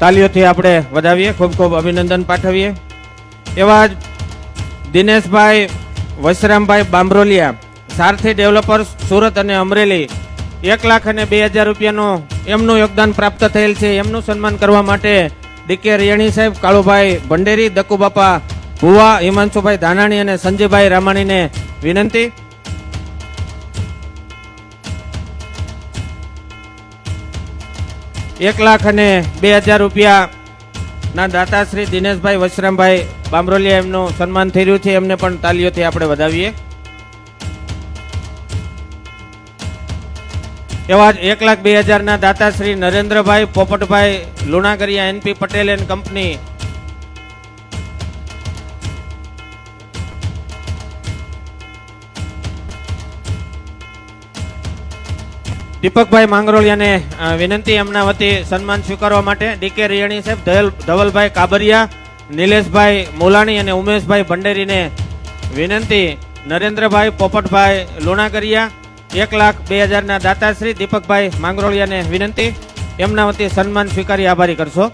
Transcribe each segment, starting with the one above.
તાલીઓથી આપણે વધાવીએ, ખૂબ ખૂબ અભિનંદન પાઠવીએ. એવા જ દિનેશભાઈ વશરામભાઈ બામરોલિયા, સારથી ડેવલપર્સ, સુરત અને અમરેલી, 1,02,000 રૂપિયાનું એમનું યોગદાન પ્રાપ્ત થયેલ છે. એમનું સન્માન કરવા માટે ડીકે રિયાણી સાહેબ, કાળુભાઈ ભંડેરી, દકુબાપા ભુવા, હિમાંશુભાઈ ધાનાણી અને સંજયભાઈ રામાણીને વિનંતી. ₹1,02,000 ના દાતા શ્રી દિનેશભાઈ વશરામભાઈ બામરોલિયા, એમનું સન્માન થઈ રહ્યું છે. એમને પણ તાલીઓથી આપણે વધાવીએ. એવા જ 1,02,000 ના દાતા Shri Narendrabhai Popatbhai Lunagariya, NP Patel and company, Deepakbhai માંગરોળિયાને વિનંતી એમના વતી સન્માન સ્વીકારવા માટે. ડીકે રિયાણી સાહેબ, ધવલભાઈ કાબરિયા, નિલેશભાઈ મોલાણી અને ઉમેશભાઈ ભંડેરીને વિનંતી. નરેન્દ્રભાઈ પોપટભાઈ લુણાગરિયા, 1,02,000 ના દાતા શ્રી દીપકભાઈ માંગરોળિયાને વિનંતી એમના વતી સન્માન સ્વીકારી આભારી કરશો.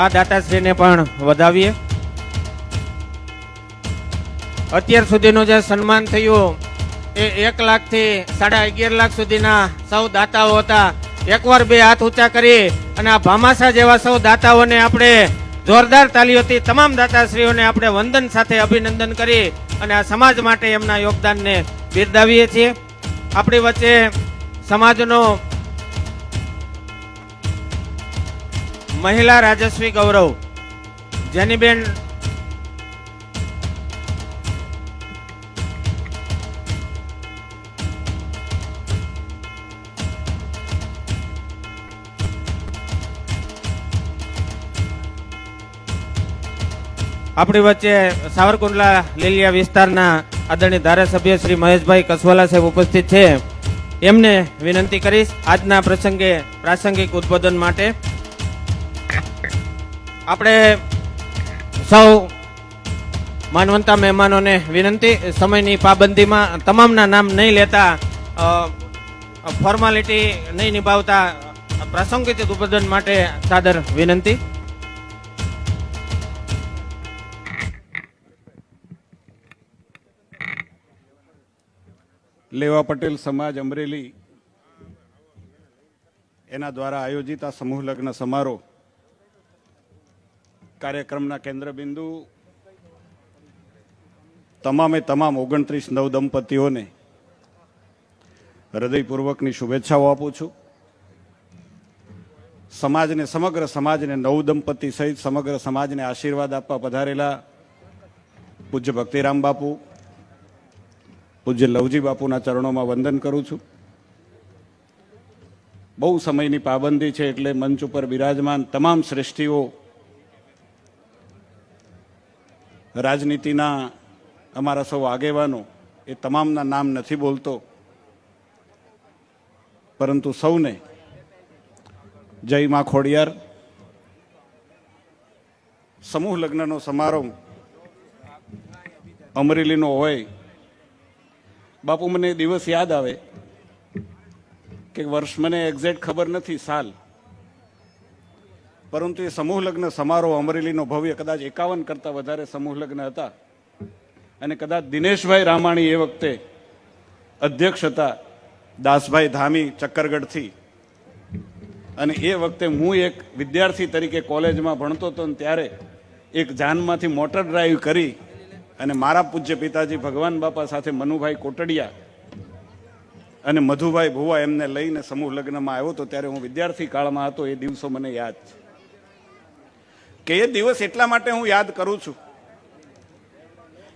આ દાતાશ્રીને પણ વધાવીએ. અત્યાર સુધીનું જે સન્માન થયું એ 1 લાખથી 11.5 લાખ સુધીના સૌ દાતાઓ હતા. એકવાર બે હાથ ઊંચા કરી અને આ ભામાસા જેવા સૌ દાતાઓને આપણે જોરદાર તાલીઓથી તમામ દાતાશ્રીઓને આપણે વંદન સાથે અભિનંદન કરી અને આ સમાજ માટે એમના યોગદાનને બિરદાવીએ છીએ. આપણી વચ્ચે સમાજનો મહિલા રાજસ્વી ગૌરવ જેનીબેન આપણી વચ્ચે સાવરકુંડલા લીલિયા વિસ્તારના આદરણીય ધારાસભ્ય શ્રી મહેશભાઈ કસવાલા સાહેબ ઉપસ્થિત છે. એમને વિનંતી કરીશ આજના પ્રસંગે પ્રાસંગિક ઉદ્બોધન માટે. આપણે સૌ માનવંતા મહેમાનોને વિનંતી, સમયની પાબંદીમાં તમામના નામ નહીં લેતા, ફોર્માલિટી નહીં નિભાવતા પ્રાસંગિક ઉદ્બોધન માટે સાદર વિનંતી. લેવા પટેલ સમાજ અમરેલી એના દ્વારા આયોજિત આ સમૂહ લગ્ન સમારોહ કાર્યક્રમના કેન્દ્રબિંદુ તમામે તમામ 29 નવદંપતીઓને હૃદયપૂર્વકની શુભેચ્છાઓ આપું છું. સમાજને, સમગ્ર સમાજને, નવદંપતિ સહિત સમગ્ર સમાજને આશીર્વાદ આપવા પધારેલા પૂજ્ય ભક્તિરામ બાપુ, પૂજ્ય લવજી બાપુના ચરણોમાં વંદન કરું છું. બહુ સમયની પાબંદી છે એટલે મંચ ઉપર બિરાજમાન તમામ શ્રેષ્ઠીઓ, રાજનીતિના અમારા સૌ આગેવાનો, એ તમામના નામ નથી બોલતો, પરંતુ સૌને જય માં ખોડિયાર. સમૂહ લગ્નનો સમારોહ અમરેલીનો હોય, બાપુ મને દિવસ યાદ આવે કે વર્ષ મને એક્ઝેક્ટ ખબર નથી સાલ, પરંતુ એ સમૂહ લગ્ન સમારોહ અમરેલીનો ભવ્ય, કદાચ 51 કરતાં વધારે સમૂહ લગ્ન હતા અને કદાચ દિનેશભાઈ રામાણી એ વખતે અધ્યક્ષ હતા, દાસભાઈ ધામી ચક્કરગઢથી. અને એ વખતે હું એક વિદ્યાર્થી તરીકે કોલેજમાં ભણતો હતો ને ત્યારે એક જાનમાંથી મોટર ડ્રાઈવ કરી અને મારા પૂજ્ય પિતાજી ભગવાન બાપા સાથે મનુભાઈ કોટડિયા અને મધુભાઈ ભુવા એમને લઈને સમૂહ લગ્નમાં આવ્યો હતો. ત્યારે હું વિદ્યાર્થી કાળમાં હતો. એ દિવસો મને યાદ છે કે એ દિવસ એટલા માટે હું યાદ કરું છું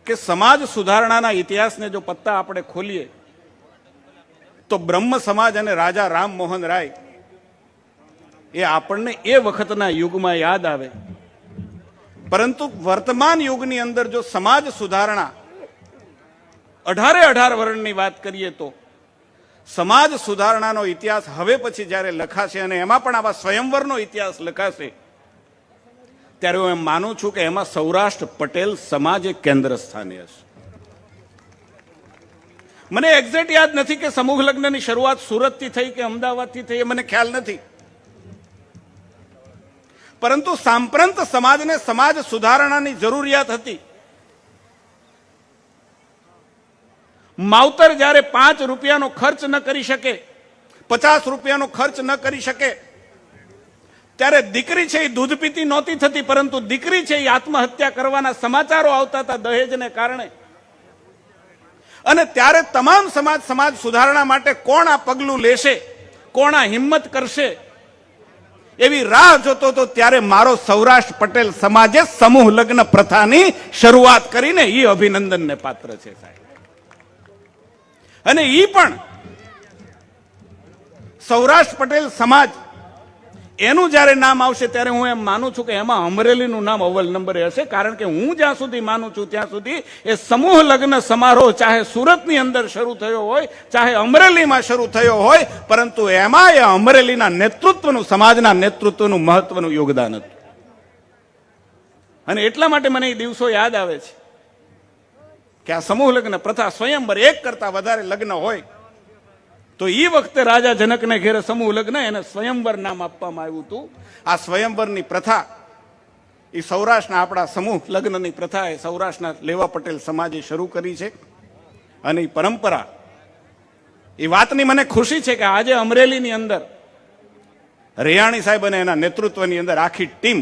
કે સમાજ સુધારણાના ઇતિહાસને જો પત્તા આપણે ખોલીએ તો બ્રહ્મ સમાજ અને રાજા રામમોહન રાય એ આપણને એ વખતના યુગમાં યાદ આવે. પરંતુ વર્તમાન યુગની અંદર જો સમાજ સુધારણા 18 વર્ણની વાત કરીએ તો સમાજ સુધારણાનો ઇતિહાસ હવે પછી જ્યારે લખાશે અને એમાં પણ આવા સ્વયંવરનો ઇતિહાસ લખાશે ત્યારે હું એમ માનું છું કે એમાં સૌરાષ્ટ્ર પટેલ સમાજ એક કેન્દ્ર સ્થાને હશે. મને એક્ઝેક્ટ યાદ નથી કે સમૂહ લગ્નની શરૂઆત સુરતથી થઈ કે અમદાવાદથી થઈ, એ મને ખ્યાલ નથી. પરંતુ સાંપ્રત સમાજને સમાજ સુધારણાની જરૂરિયાત હતી. માવતર જ્યારે 5 રૂપિયાનો ખર્ચ ન કરી શકે, 50 રૂપિયાનો ખર્ચ ન કરી શકે, ત્યારે દીકરી છે એ દૂધ પીતી નહોતી થતી, પરંતુ દીકરી છે એ આત્મહત્યા કરવાના સમાચારો આવતા હતા દહેજને કારણે. અને ત્યારે તમામ સમાજ સુધારણા માટે કોણ આ પગલું લેશે, કોણ આ હિંમત કરશે, એવી રાહ જોતો હતો. ત્યારે મારો સૌરાષ્ટ્ર પટેલ સમાજે સમૂહ લગ્ન પ્રથાની શરૂઆત કરીને એ અભિનંદનને પાત્ર છે સાહેબ. અને એ પણ સૌરાષ્ટ્ર પટેલ સમાજ એનું જ્યારે નામ આવશે ત્યારે હું એમ માનું છું કે એમાં અમરેલીનું નામ અવ્વલ નંબરે હશે. કારણ કે હું જ્યાં સુધી માનું છું ત્યાં સુધી એ સમૂહ લગ્ન સમારોહ ચાહે સુરતની અંદર શરૂ થયો હોય, ચાહે અમરેલીમાં શરૂ થયો હોય, પરંતુ એમાં એ અમરેલીના નેતૃત્વનું, સમાજના નેતૃત્વનું મહત્વનું યોગદાન હતું. અને એટલા માટે મને એ દિવસો યાદ આવે છે કે આ સમૂહ લગ્ન પ્રથા, સ્વયંવર, એક કરતા વધારે લગ્ન હોય તો એ વખતે રાજા જનકને ઘેરે સમૂહ લગ્ન, એને સ્વયંવર નામ આપવામાં આવ્યું હતું. આ સ્વયંવરની પ્રથા એ સૌરાષ્ટ્રના આપણા સમૂહ લગ્નની પ્રથા એ સૌરાષ્ટ્રના લેવા પટેલ સમાજે શરૂ કરી છે. અને એ પરંપરા, એ વાતની મને ખુશી છે કે આજે અમરેલીની અંદર રેયાણી સાહેબ અને એના નેતૃત્વની અંદર આખી ટીમ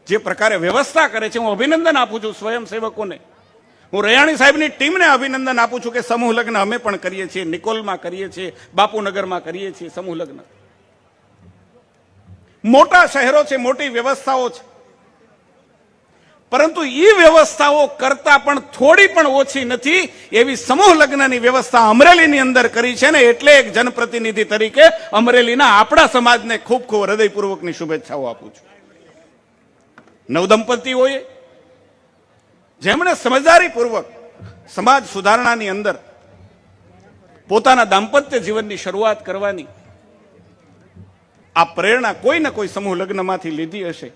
જે પ્રકારે વ્યવસ્થા કરે છે, હું અભિનંદન આપું છું સ્વયંસેવકોને. હું રૈયાણી સાહેબની ટીમને અભિનંદન આપું છું કે સમૂહ લગ્ન અમે પણ કરીએ છીએ, નિકોલમાં કરીએ છીએ, બાપુનગરમાં કરીએ છીએ સમૂહ લગ્ન. મોટા શહેરો છે, મોટી વ્યવસ્થાઓ છે, પરંતુ એ વ્યવસ્થાઓ કરતા પણ થોડી પણ ઓછી નથી એવી સમૂહ લગ્નની વ્યવસ્થા અમરેલીની અંદર કરી છે. ને એટલે એક જનપ્રતિનિધિ તરીકે અમરેલીના આપણા સમાજને ખૂબ ખૂબ હૃદયપૂર્વકની શુભેચ્છાઓ આપું છું. નવદંપતિઓએ જેમણે સમજદારીપૂર્વક સમાજ સુધારણાની અંદર પોતાના દાંપત્ય જીવનની શરૂઆત કરવાની આ પ્રેરણા કોઈ ને કોઈ સમૂહ લગ્નમાંથી લીધી હશે,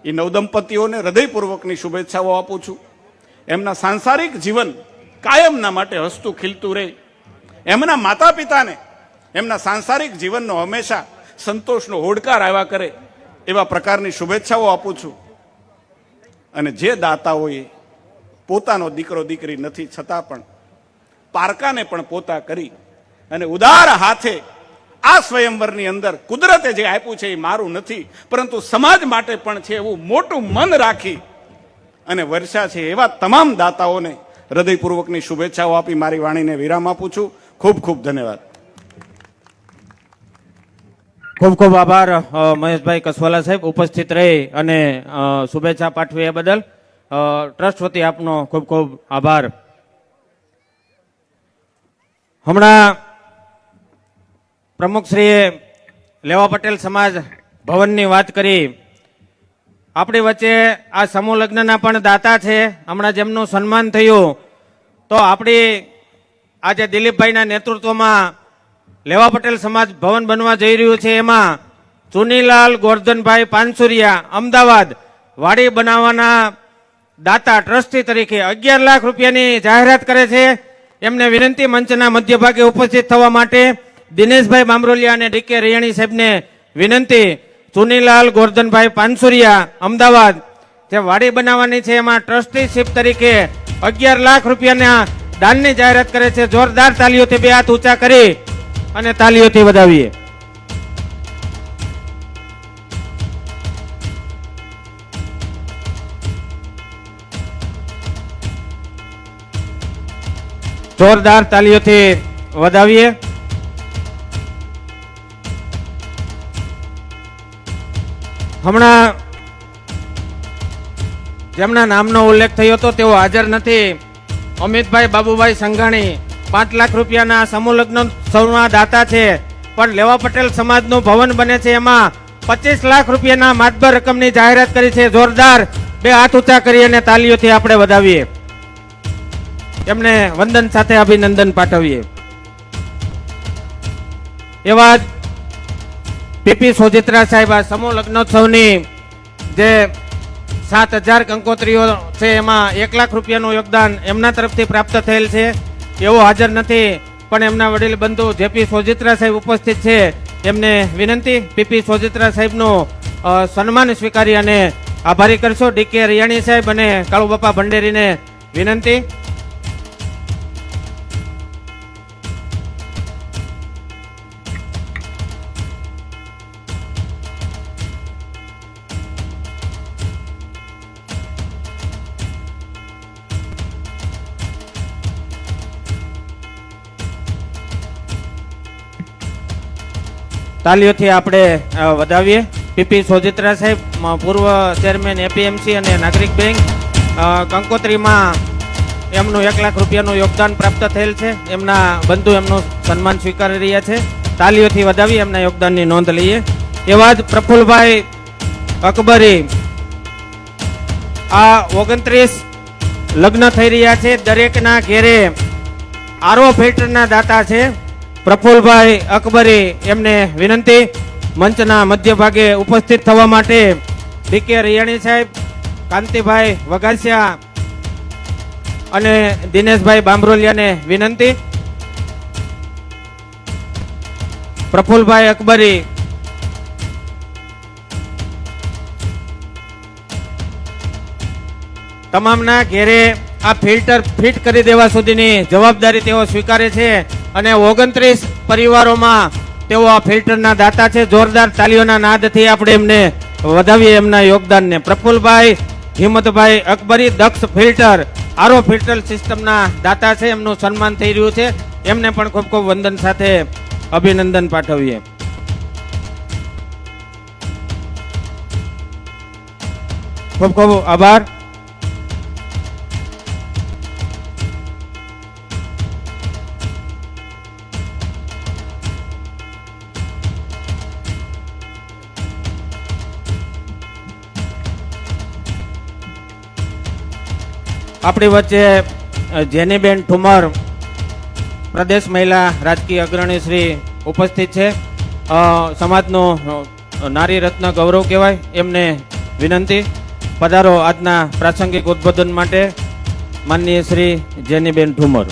એ નવદંપતિઓને હૃદયપૂર્વકની શુભેચ્છાઓ આપું છું. એમના સાંસારિક જીવન કાયમના માટે હસતું ખીલતું રહે, એમના માતા પિતાને એમના સાંસારિક જીવનનો હંમેશા સંતોષનો હોડકાર આવ્યા કરે, એવા પ્રકારની શુભેચ્છાઓ આપું છું. અને જે દાતાઓએ પોતાનો દીકરો દીકરી નથી છતાં પણ પારકાને પણ પોતા કરી અને ઉદાર હાથે આ સ્વયંવરની અંદર કુદરતે જે આપ્યું છે એ મારું નથી પરંતુ સમાજ માટે પણ છે એવું મોટું મન રાખી અને વર્ષા છે એવા તમામ દાતાઓને હૃદયપૂર્વકની શુભેચ્છાઓ આપી મારી વાણીને વિરામ આપું છું. ખૂબ ખૂબ ધન્યવાદ. ખૂબ ખૂબ આભાર મહેશભાઈ કસવાલા સાહેબ, ઉપસ્થિત રહી અને શુભેચ્છા પાઠવી એ બદલ ટ્રસ્ટ વતી આપનો ખૂબ ખૂબ આભાર. હમણાં પ્રમુખશ્રીએ લેવા પટેલ સમાજ ભવનની વાત કરી. આપણી વચ્ચે આ સમૂહ લગ્નના પણ દાતા છે. હમણાં જેમનું સન્માન થયું તો આપણી આજે દિલીપભાઈના નેતૃત્વમાં લેવા પટેલ સમાજ ભવન બનવા જઈ રહ્યું છે. એમાં ચુનીલાલ ગોરધનભાઈ પાનસુરિયા અમદાવાદ વાડી બનાવવાના દાતા ટ્રસ્ટી તરીકે 11 લાખ રૂપિયાની જાહેરાત કરે છે. એમને વિનંતી મંચના મધ્યભાગે ઉપસ્થિત થવા માટે. દિનેશભાઈ બામરોલિયા અને ડીકે રૈયાણી સાહેબને વિનંતી. ચુનીલાલ ગોરધનભાઈ પાનસુરિયા અમદાવાદ જે વાડી બનાવવાની છે એમાં ટ્રસ્ટીશીપ તરીકે 11 લાખ રૂપિયાના દાનની જાહેરાત કરે છે. જોરદાર તાલીઓથી બે હાથ ઊંચા કરી અને તાલીઓથી વધાવીએ. જોરદાર તાલીઓથી વધાવીએ. હમણાં જેમના નામનો ઉલ્લેખ થયો હતો તેઓ હાજર નથી. અમિતભાઈ બાબુભાઈ સંઘાણી 5 લાખ રૂપિયાના સમૂહ લગ્નોત્સવના દાતા છે, પણ લેવા પટેલ સમાજનું ભવન બને છે એમાં 25 લાખ રૂપિયાના માતબર રકમની જાહેરાત કરી છે. જોરદાર બે હાથ ઊંચા કરી અને તાલીઓથી આપણે વધાવીએ. એમને વંદન સાથે અભિનંદન પાઠવીએ. એવા જ પીપી સોજિત્રા સાહેબ આ સમૂહ લગ્નોત્સવની જે 7,000 કંકોત્રીઓ છે એમાં 1 લાખ રૂપિયાનું યોગદાન એમના તરફથી પ્રાપ્ત થયેલ છે. એવો હાજર નથી, પણ એમના વડીલ બંધુ જેપી સોજિત્રા સાહેબ ઉપસ્થિત છે. એમને વિનંતી પીપી સોજિત્રા સાહેબનું સન્માન સ્વીકારી અને આભારી કરશો. ડીકે રિયાણી સાહેબ અને કાળુબાપા ભંડેરીને વિનંતી. તાલીઓથી આપણે વધાવીએ. પીપી સોજિત્રા સાહેબ પૂર્વ ચેરમેન એપીએમસી અને નાગરિક બેંક, કંકોત્રીમાં એમનું 1 લાખ રૂપિયાનું યોગદાન પ્રાપ્ત થયેલ છે. એમના બંધુ એમનું સન્માન સ્વીકારી રહ્યા છે. તાલીઓથી વધાવી એમના યોગદાનની નોંધ લઈએ. એવા જ પ્રફુલભાઈ અકબરી, આ 29 લગ્ન થઈ રહ્યા છે. દરેકના ઘેરે આરો ફિલ્ટરના દાતા છે. પ્રફુલભાઈ અકબરી, એમને વિનંતી મંચના મધ્ય ભાગે ઉપસ્થિત થવા માટે. ડીકે રિયાણી સાહેબ, કાંતિભાઈ વઘાસિયા અને દિનેશભાઈ બામરોલિયાને વિનંતી. પ્રફુલભાઈ અકબરી, તમામના ઘેરે આ ફિલ્ટર ફિટ કરી દેવા સુધીની જવાબદારી તેઓ સ્વીકારે છે અને 29 પરિવારોમાં તેઓ આ ફિલ્ટરના દાતા છે. જોરદાર તાલીઓના નાદથી આપણે એમને વધાવીએ એમના યોગદાનને. પ્રફુલભાઈ હિંમતભાઈ અકબરી, દક્ષ ફિલ્ટર આરો ફિલ્ટર સિસ્ટમના દાતા છે. એમનું સન્માન થઈ રહ્યું છે. એમને પણ ખૂબ ખૂબ વંદન સાથે અભિનંદન પાઠવીએ. ખૂબ ખૂબ આભાર. આપણી વચ્ચે જેનીબેન ઠુમર, પ્રદેશ મહિલા રાજકીય અગ્રણી શ્રી ઉપસ્થિત છે. સમાજનું નારી રત્ન ગૌરવ કહેવાય. એમને વિનંતી પધારો આજના પ્રાસંગિક ઉદ્બોધન માટે. માનનીય શ્રી જેનીબેન ઠુમર.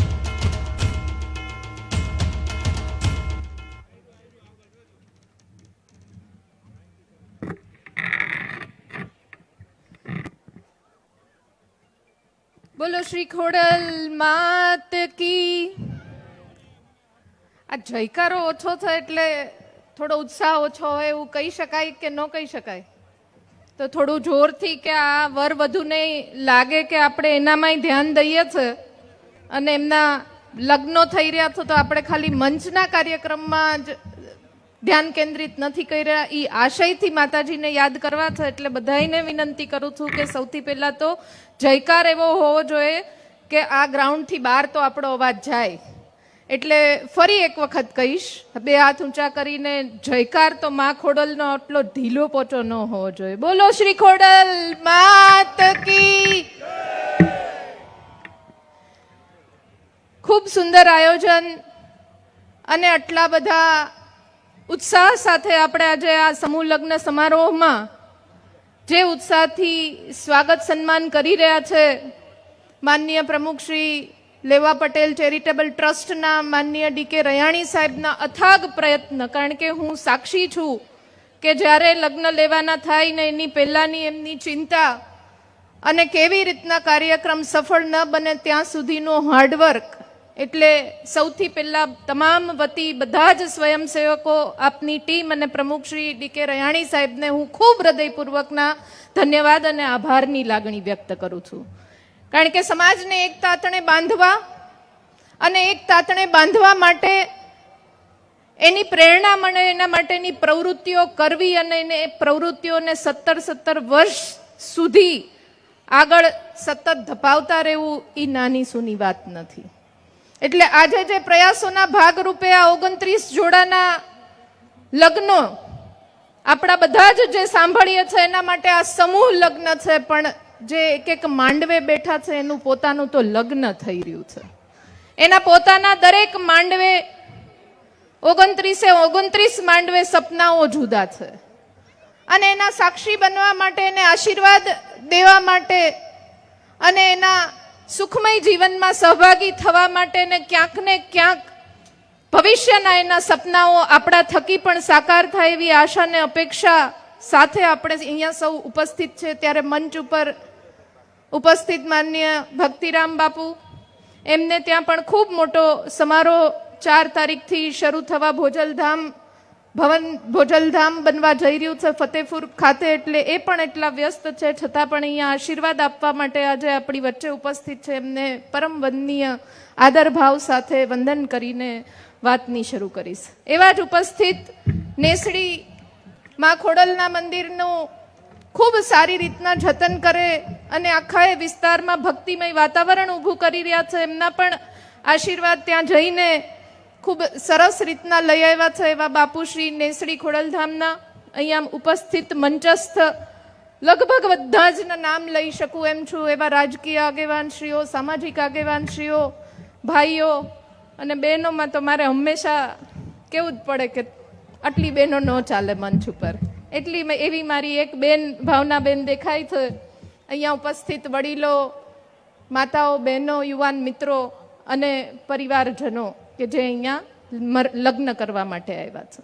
બોલો શ્રી ખોડલ માત કી. આ જયકારો ઓછો થાય એટલે થોડો ઉત્સાહ ઓછો હોય એવું કહી શકાય કે ન કહી શકાય? તો થોડું જોરથી કે આ વર વધુને લાગે કે આપણે એનામાંય ધ્યાન દઈએ છે અને એમના લગ્નો થઈ રહ્યા છે તો આપણે ખાલી મંચના કાર્યક્રમમાં જ ધ્યાન કેન્દ્રિત નથી કરી રહ્યા. એ આશયથી માતાજીને યાદ કરવા છે. એટલે બધાને વિનંતી કરું છું કે સૌથી પહેલા તો જયકાર એવો હોવો જોઈએ કે આ ગ્રાઉન્ડથી બહાર તો આપણો અવાજ જાય. એટલે ફરી એક વખત કહીશ, 2 હાથ ઊંચા કરીને જયકાર તો માં ખોડલનો આટલો ઢીલો પોચો ન હોવો જોઈએ. બોલો શ્રી ખોડલ માત કી. ખૂબ સુંદર આયોજન અને આટલા બધા ઉત્સાહ સાથે આપણે આજે આ સમૂહ લગ્ન સમારોહમાં જે ઉત્સાહથી સ્વાગત સન્માન કરી રહ્યા છે માનનીય પ્રમુખ શ્રી લેવા પટેલ ચેરિટેબલ ટ્રસ્ટના માનનીય ડીકે રયાણી સાહેબના અથાગ પ્રયત્ન. કારણ કે હું સાક્ષી છું કે જ્યારે લગ્ન લેવાના થાય ને એની પહેલાંની એમની ચિંતા અને કેવી રીતના કાર્યક્રમ સફળ ન બને ત્યાં સુધીનું હાર્ડવર્ક. એટલે સૌથી પહેલા તમામ વતી બધા જ સ્વયંસેવકો, આપની ટીમ અને પ્રમુખ શ્રી ડીકે રયાણી સાહેબને હું ખૂબ હૃદયપૂર્વકના ધન્યવાદ અને આભારની લાગણી વ્યક્ત કરું છું. કારણ કે સમાજને એક તાતણે બાંધવા અને એક તાતણે બાંધવા માટે એની પ્રેરણા મળે એના માટેની પ્રવૃત્તિઓ કરવી અને એને પ્રવૃત્તિઓને 17 વર્ષ સુધી આગળ સતત ધપાવતા રહેવું એ નાની સૂની વાત નથી. એટલે આજે જે પ્રયાસોના ભાગરૂપે આ 29 જોડાના લગ્નો આપણા બધા જ જે સાંભળીએ છીએ એના માટે આ સમૂહ લગ્ન છે. પણ જે એક એક માંડવે બેઠા છે એનું પોતાનું તો લગ્ન થઈ રહ્યું છે. એના પોતાના દરેક માંડવે 29 માંડવે સપનાઓ જુદા છે. અને એના સાક્ષી બનવા માટે, એને આશીર્વાદ દેવા માટે અને એના સુખમય જીવનમાં સહભાગી થવા માટે ને ક્યાંક ને ક્યાંક ભવિષ્યના એના સપનાઓ આપણા થકી પણ સાકાર થાય એવી આશા ને અપેક્ષા સાથે આપણે અહીંયા સૌ ઉપસ્થિત છે. ત્યારે મંચ ઉપર ઉપસ્થિત માનનીય ભક્તિરામ બાપુ, એમને ત્યાં પણ ખૂબ મોટો સમારોહ 4 તારીખથી શરૂ થવા ભોજલધામ બનવા જઈ રહ્યું છે ફતેપુર ખાતે. એટલે એ પણ એટલા વ્યસ્ત છે, છતાં પણ અહીંયા આશીર્વાદ આપવા માટે આજે આપણી વચ્ચે ઉપસ્થિત છે. એમને પરમ વંદનીય આદર ભાવ સાથે વંદન કરીને વાતની શરૂ કરીશ. એવા જ ઉપસ્થિત નેસડી માં ખોડલના મંદિરનું ખૂબ સારી રીતના જતન કરે અને આખા એ વિસ્તારમાં ભક્તિમય વાતાવરણ ઊભું કરી રહ્યા છે, એમના પણ આશીર્વાદ ત્યાં જઈને ખૂબ સરસ રીતના લઈ આવ્યા છે. એવા બાપુશ્રી નેસડી ખોડલધામના અહીંયા ઉપસ્થિત મંચસ્થ લગભગ બધા જ નામ લઈ શકું એમ છું. એવા રાજકીય આગેવાનશ્રીઓ, સામાજિક આગેવાનશ્રીઓ, ભાઈઓ અને બહેનોમાં તો મારે હંમેશા કેવું જ પડે કે આટલી બહેનો ન ચાલે મંચ ઉપર. એવી મારી એક બેન ભાવનાબેન દેખાય છે. અહીંયા ઉપસ્થિત વડીલો, માતાઓ, બહેનો, યુવાન મિત્રો અને પરિવારજનો કે જે અહીંયા લગ્ન કરવા માટે આવ્યા છે.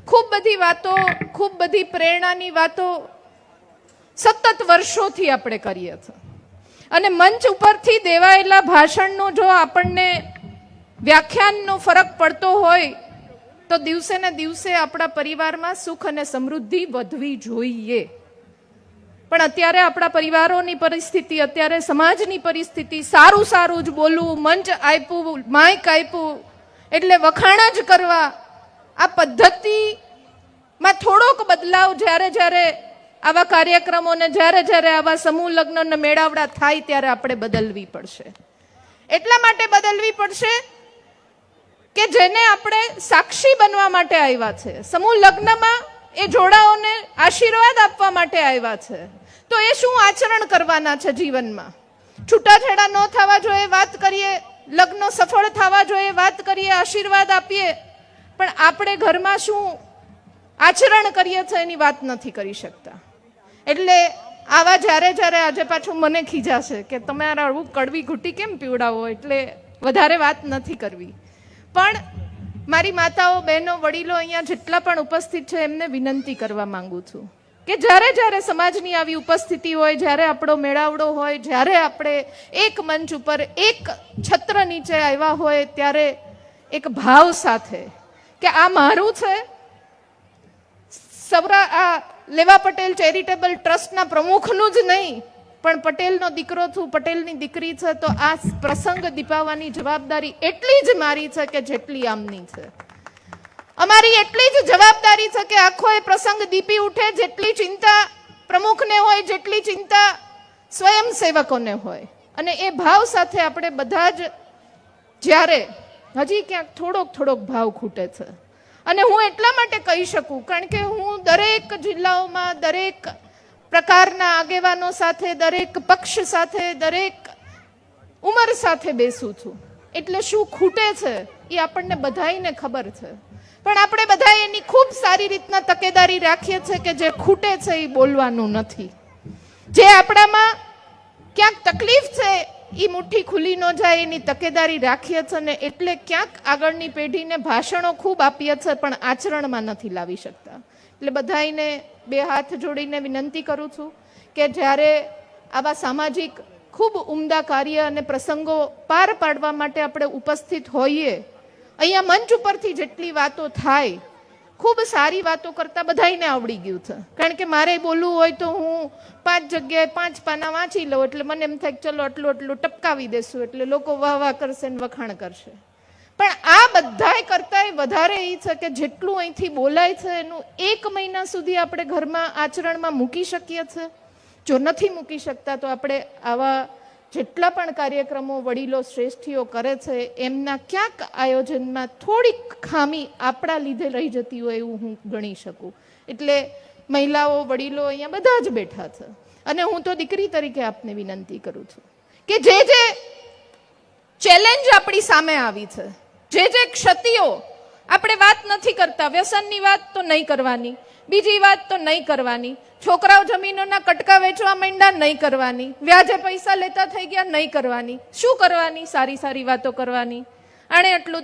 ખૂબ બધી વાતો, ખૂબ બધી પ્રેરણાની વાતો સતત વર્ષોથી આપણે કરીએ છીએ અને મંચ ઉપરથી દેવાયેલા ભાષણનો જો આપણને વ્યાખ્યાનનો ફરક પડતો હોય તો દિવસે ને દિવસે આપણા પરિવારમાં સુખ અને સમૃદ્ધિ વધવી જોઈએ. પણ અત્યારે આપણા પરિવારોની પરિસ્થિતિ, અત્યારે સમાજની પરિસ્થિતિ, સારું સારું જ બોલવું, મંચ આપ્યું, માઇક આપ્યું એટલે વખાણ જ કરવા, આ પદ્ધતિમાં થોડોક બદલાવ જ્યારે જ્યારે આવા કાર્યક્રમોને, જ્યારે જ્યારે આવા સમૂહ લગ્નને મેળાવડા થાય ત્યારે આપણે બદલવી પડશે. એટલા માટે બદલવી પડશે કે જેને આપણે સાક્ષી બનવા માટે આવ્યા છે, સમૂહ લગ્નમાં એ જોડાઓને આશીર્વાદ આપવા માટે આવ્યા છે, તો એ શું આચરણ કરવાના છે જીવનમાં. છૂટાછેડા ન થવા જોઈએ વાત કરીએ, લગ્નો સફળ થવા જોઈએ વાત કરીએ, આશીર્વાદ આપીએ, પણ આપણે ઘરમાં શું આચરણ કરીએ છીએ એની વાત નથી કરી શકતા. એટલે આવા જ્યારે જ્યારે આજે પાછું મને ખીજાશે કે તમે આવું કડવી ઘૂંટી કેમ પીવડાવો, એટલે વધારે વાત નથી કરવી. પણ મારી માતાઓ, બહેનો, વડીલો અહીંયા જેટલા પણ ઉપસ્થિત છે એમને વિનંતી કરવા માંગુ છું કે જ્યારે જ્યારે સમાજની આવી ઉપસ્થિતિ હોય, જ્યારે આપણો મેળાવડો હોય, જ્યારે આપણે એક મંચ ઉપર એક છત્ર નીચે આવ્યા હોય ત્યારે એક ભાવ સાથે કે આ મારું છે. આ લેવા પટેલ ચેરિટેબલ ટ્રસ્ટના પ્રમુખનું જ નહીં પણ પટેલનો દીકરો છું, પટેલની દીકરી છે, તો આ પ્રસંગ દીપાવવાની જવાબદારી એટલી જ મારી છે કે જેટલી આમની છે. અમારી એટલી જ જવાબદારી છે કે આખો એ પ્રસંગ દીપી ઉઠે, જેટલી ચિંતા પ્રમુખને હોય, જેટલી ચિંતા સ્વયંસેવકોને હોય. અને એ ભાવ સાથે આપણે બધા જ જ્યારે હજી ક્યાંક થોડોક ભાવ ખૂટે છે. અને હું એટલા માટે કહી શકું કારણ કે હું દરેક જિલ્લાઓમાં દરેક પ્રકારના આગેવાનો સાથે, દરેક પક્ષ સાથે, દરેક ઉંમર સાથે બેસું છું. એટલે શું ખૂટે છે એ આપણને બધાઈને ખબર છે, પણ આપણે બધા એની ખૂબ સારી રીતના તકેદારી રાખીએ છીએ કે જે ખૂટે છે એ બોલવાનું નથી. જે આપણામાં ક્યાંક તકલીફ છે એ મુઠ્ઠી ખુલી ન જાય એની તકેદારી રાખીએ છીએ ને એટલે ક્યાંક આગળની પેઢીને ભાષણો ખૂબ આપીએ છીએ પણ આચરણમાં નથી લાવી શકતા. એટલે બધાઈને બે હાથ જોડીને વિનંતી કરું છું કે જ્યારે આવા સામાજિક ખૂબ ઉમદા કાર્ય અને પ્રસંગો પાર પાડવા માટે આપણે ઉપસ્થિત હોઈએ, અહીંયા મંચ ઉપરથી જેટલી વાતો થાય, ખૂબ સારી વાતો કરતા બધાઈને આવડી ગયું છે. કારણ કે મારે બોલવું હોય તો હું 5 જગ્યાએ 5 પાના વાંચી લઉં એટલે મને એમ થાય ચલો આટલું ટપકાવી દેશું એટલે લોકો વાહ કરશે ને વખાણ કરશે. પણ આ બધાય કરતાંય વધારે એ છે કે જેટલું અહીંથી બોલાય છે એનું 1 મહિના સુધી આપણે ઘરમાં આચરણમાં મૂકી શકીએ છીએ. જો નથી મૂકી શકતા તો આપણે આવા જેટલા પણ કાર્યક્રમો વડીલો શ્રેષ્ઠીઓ કરે છે એમના ક્યાંક આયોજનમાં થોડીક ખામી આપણા લીધે રહી જતી હોય એવું હું ગણી શકું. એટલે મહિલાઓ, વડીલો અહીંયા બધા જ બેઠા છે અને હું તો દીકરી તરીકે આપને વિનંતી કરું છું કે જે ચેલેન્જ આપણી સામે આવી છે, જે ક્ષતિઓ, આપણે વાત નથી કરતા, વ્યસનની વાત તો નહીં કરવાની, બીજી વાત તો નહીં કરવાની. છોકરાઓ જમીનોના કટકા વેચવા માંડ્યા, નહીં કરવાની. વ્યાજે પૈસા લેતા થઈ ગયા, નહીં કરવાની. શું કરવાની? સારી સારી વાતો કરવાની. આણે આટલું